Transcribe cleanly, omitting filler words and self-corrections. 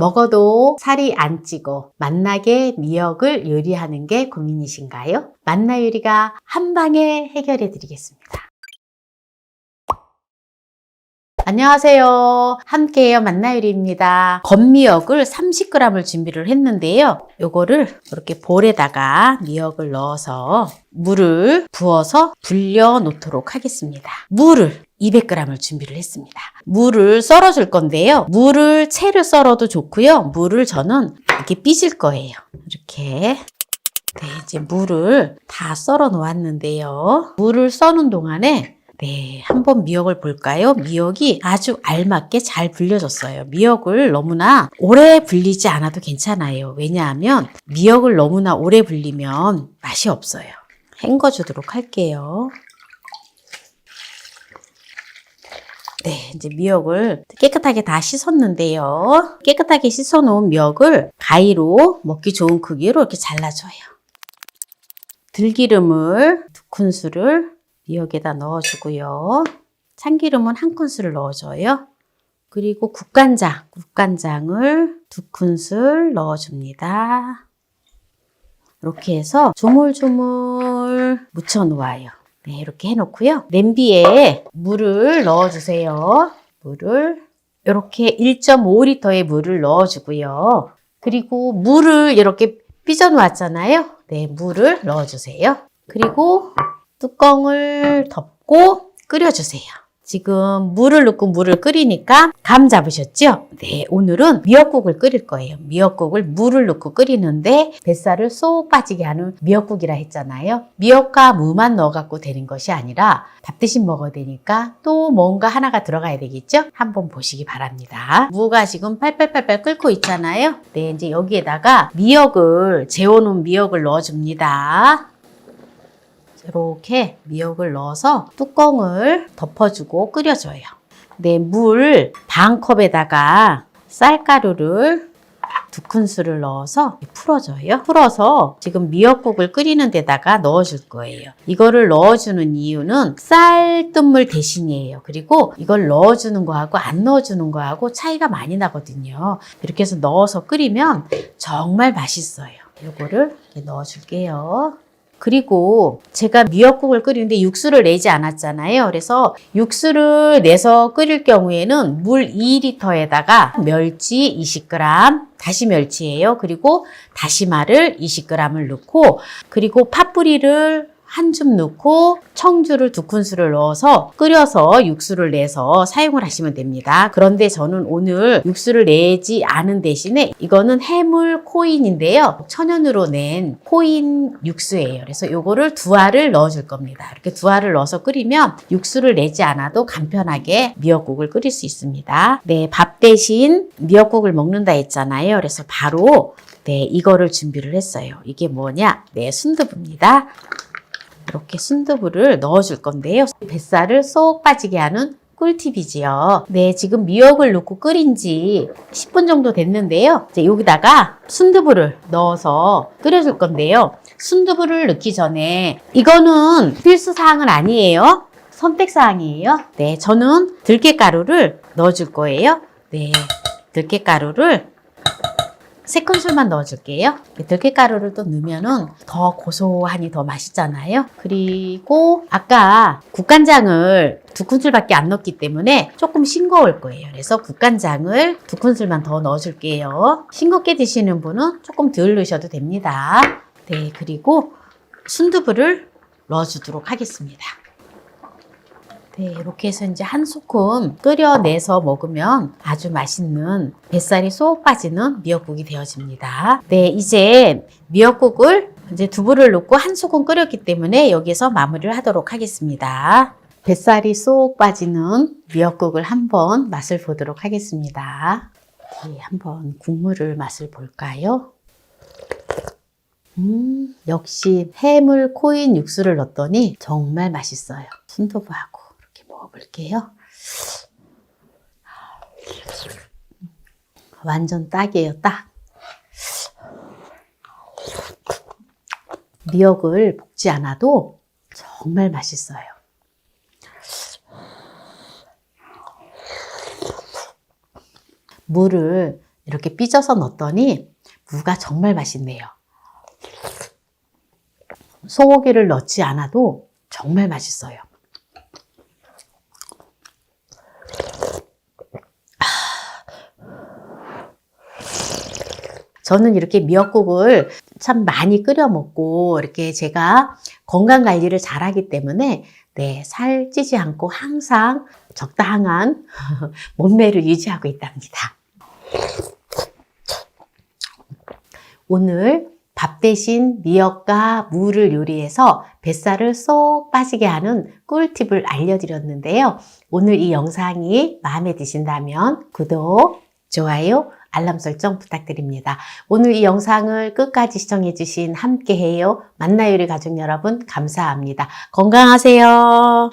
먹어도 살이 안 찌고 맛나게 미역을 요리하는 게 고민이신가요? 맛나 요리가 한 방에 해결해 드리겠습니다. 안녕하세요. 함께해요 맛나요리입니다. 건미역을 30g을 준비를 했는데요. 요거를 이렇게 볼에다가 미역을 넣어서 물을 부어서 불려 놓도록 하겠습니다. 물을 200g을 준비를 했습니다. 물을 썰어 줄 건데요. 물을 채를 썰어도 좋고요. 물을 저는 이렇게 삐질 거예요. 이렇게. 네, 이제 물을 다 썰어 놓았는데요. 물을 써는 동안에 한번 미역을 볼까요? 미역이 아주 알맞게 잘 불려졌어요. 미역을 너무나 오래 불리지 않아도 괜찮아요. 왜냐하면 미역을 너무나 오래 불리면 맛이 없어요. 헹궈 주도록 할게요. 네, 이제 미역을 깨끗하게 다 씻었는데요. 깨끗하게 씻어 놓은 미역을 가위로 먹기 좋은 크기로 이렇게 잘라줘요. 들기름을 2큰술을 미역에다 넣어주고요. 참기름은 1큰술을 넣어줘요. 그리고 국간장을 2큰술 넣어줍니다. 이렇게 해서 조물조물 묻혀 놓아요. 네, 이렇게 해놓고요. 냄비에 물을 넣어주세요. 물을 이렇게 1.5L의 물을 넣어주고요. 그리고 물을 이렇게 삐져 놓았잖아요. 네, 물을 넣어주세요. 그리고 뚜껑을 덮고 끓여주세요. 지금 물을 넣고 물을 끓이니까 감 잡으셨죠? 네, 오늘은 미역국을 끓일 거예요. 미역국을 물을 넣고 끓이는데 뱃살을 쏙 빠지게 하는 미역국이라 했잖아요. 미역과 무만 넣어갖고 되는 것이 아니라 밥 대신 먹어야 되니까 또 뭔가 하나가 들어가야 되겠죠? 한번 보시기 바랍니다. 무가 지금 팔팔팔팔 끓고 있잖아요. 네, 이제 여기에다가 재워놓은 미역을 넣어줍니다. 이렇게 미역을 넣어서 뚜껑을 덮어주고 끓여줘요. 네, 물 반컵에다가 쌀가루를 2큰술을 넣어서 풀어줘요. 풀어서 지금 미역국을 끓이는 데다가 넣어줄 거예요. 이거를 넣어주는 이유는 쌀뜨물 대신이에요. 그리고 이걸 넣어주는 거하고 안 넣어주는 거하고 차이가 많이 나거든요. 이렇게 해서 넣어서 끓이면 정말 맛있어요. 이거를 이렇게 넣어줄게요. 그리고 제가 미역국을 끓이는데 육수를 내지 않았잖아요. 그래서 육수를 내서 끓일 경우에는 물 2리터에다가 멸치 20g, 다시 멸치예요. 그리고 다시마를 20g을 넣고, 그리고 팥뿌리를 한 줌 넣고 청주를 2큰술을 넣어서 끓여서 육수를 내서 사용을 하시면 됩니다. 그런데 저는 오늘 육수를 내지 않은 대신에 이거는 해물 코인인데요. 천연으로 낸 코인 육수예요. 그래서 요거를 2알을 넣어줄 겁니다. 이렇게 2알을 넣어서 끓이면 육수를 내지 않아도 간편하게 미역국을 끓일 수 있습니다. 네, 밥 대신 미역국을 먹는다 했잖아요. 그래서 바로 이거를 준비를 했어요. 이게 뭐냐? 순두부입니다. 이렇게 순두부를 넣어줄 건데요. 뱃살을 쏙 빠지게 하는 꿀팁이지요. 네, 지금 미역을 넣고 끓인 지 10분 정도 됐는데요. 이제 여기다가 순두부를 넣어서 끓여줄 건데요. 순두부를 넣기 전에 이거는 필수사항은 아니에요. 선택사항이에요. 네, 저는 들깨가루를 넣어줄 거예요. 네, 들깨가루를 3큰술만 넣어줄게요. 들깨가루를 또 넣으면은 더 고소하니 더 맛있잖아요. 그리고 아까 국간장을 2큰술밖에 안 넣었기 때문에 조금 싱거울 거예요. 그래서 국간장을 2큰술만 더 넣어줄게요. 싱겁게 드시는 분은 조금 덜 넣으셔도 됩니다. 네, 그리고 순두부를 넣어주도록 하겠습니다. 네, 이렇게 해서 이제 한 소끔 끓여내서 먹으면 아주 맛있는 뱃살이 쏙 빠지는 미역국이 되어집니다. 네, 이제 미역국을 이제 두부를 넣고 한 소끔 끓였기 때문에 여기서 마무리를 하도록 하겠습니다. 뱃살이 쏙 빠지는 미역국을 한번 맛을 보도록 하겠습니다. 네, 한번 국물을 맛을 볼까요? 역시 해물 코인 육수를 넣었더니 정말 맛있어요. 순두부하고. 먹어볼게요. 완전 딱이에요, 딱. 미역을 볶지 않아도 정말 맛있어요. 물을 이렇게 삐져서 넣었더니 무가 정말 맛있네요. 소고기를 넣지 않아도 정말 맛있어요. 저는 이렇게 미역국을 참 많이 끓여 먹고 이렇게 제가 건강 관리를 잘하기 때문에 네, 살찌지 않고 항상 적당한 몸매를 유지하고 있답니다. 오늘 밥 대신 미역과 무를 요리해서 뱃살을 쏙 빠지게 하는 꿀팁을 알려드렸는데요. 오늘 이 영상이 마음에 드신다면 구독, 좋아요, 알람 설정 부탁드립니다. 오늘 이 영상을 끝까지 시청해주신 함께해요 만나요리 가족 여러분 감사합니다. 건강하세요.